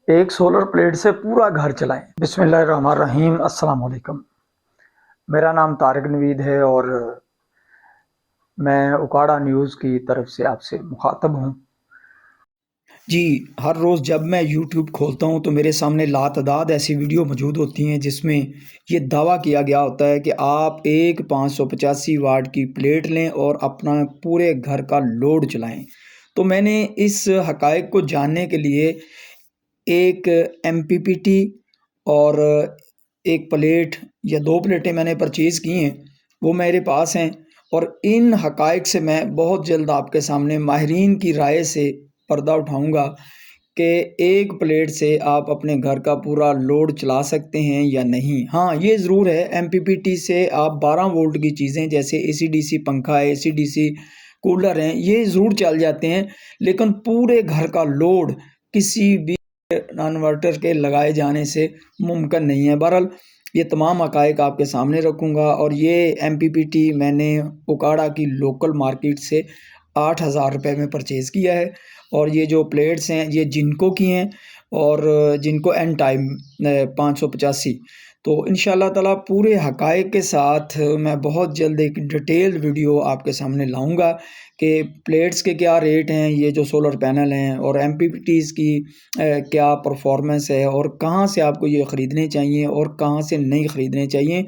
ایک solar plate سے پورا گھر چلائیں۔ بسم اللہ الرحمن الرحیم۔ السلام علیکم، میرا نام طارق نوید ہے اور میں اکاڑا نیوز کی طرف سے آپ سے مخاطب ہوں۔ جی، ہر روز جب میں یوٹیوب کھولتا ہوں تو میرے سامنے لاتعداد ایسی ویڈیو موجود ہوتی ہیں جس میں یہ دعویٰ کیا گیا ہوتا ہے کہ آپ ایک 585 واٹ کی پلیٹ لیں اور اپنا پورے گھر کا لوڈ چلائیں۔ تو میں نے اس حقائق کو جاننے کے لیے ایک MPPT اور ایک پلیٹ یا 2 پلیٹیں میں نے پرچیز کی ہیں، وہ میرے پاس ہیں، اور ان حقائق سے میں بہت جلد آپ کے سامنے ماہرین کی رائے سے پردہ اٹھاؤں گا کہ ایک پلیٹ سے آپ اپنے گھر کا پورا لوڈ چلا سکتے ہیں یا نہیں۔ ہاں، یہ ضرور ہے MPPT سے آپ 12 وولٹ کی چیزیں جیسے AC/DC پنکھا ہے، AC/DC کولر ہیں، یہ ضرور چل جاتے ہیں، لیکن پورے گھر کا لوڈ کسی بھی انورٹر کے لگائے جانے سے ممکن نہیں ہے۔ بہرحال یہ تمام حقائق آپ کے سامنے رکھوں گا، اور یہ MPPT میں نے اکاڑا کی لوکل مارکیٹ سے 8,000 روپے میں پرچیز کیا ہے، اور یہ جو پلیٹس ہیں یہ جنکو کی ہیں، اور جنکو این ٹائم 585۔ تو انشاءاللہ تعالیٰ پورے حقائق کے ساتھ میں بہت جلد ایک ڈیٹیل ویڈیو آپ کے سامنے لاؤں گا کہ پلیٹس کے کیا ریٹ ہیں، یہ جو سولر پینل ہیں، اور MPPTs کی کیا پرفارمنس ہے، اور کہاں سے آپ کو یہ خریدنے چاہیے اور کہاں سے نہیں خریدنے چاہیے،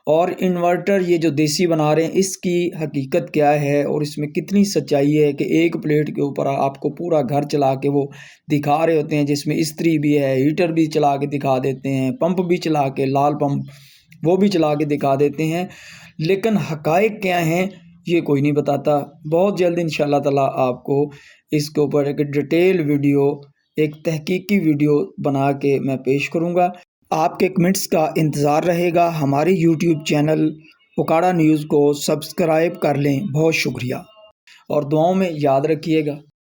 اور انورٹر یہ جو دیسی بنا رہے ہیں اس کی حقیقت کیا ہے، اور اس میں کتنی سچائی ہے کہ ایک پلیٹ کے اوپر آپ کو پورا گھر چلا کے وہ دکھا رہے ہوتے ہیں، جس میں استری بھی ہے، ہیٹر بھی چلا کے دکھا دیتے ہیں، پمپ بھی چلا کے، لال پمپ وہ بھی چلا کے دکھا دیتے ہیں، لیکن حقائق کیا ہیں یہ کوئی نہیں بتاتا۔ بہت جلد انشاءاللہ تعالیٰ آپ کو اس کے اوپر ایک ڈیٹیل ویڈیو، ایک تحقیقی ویڈیو بنا کے میں پیش کروں گا۔ آپ کے کمنٹس کا انتظار رہے گا۔ ہمارے یوٹیوب چینل اکاڑا نیوز کو سبسکرائب کر لیں۔ بہت شکریہ، اور دعاؤں میں یاد رکھیے گا۔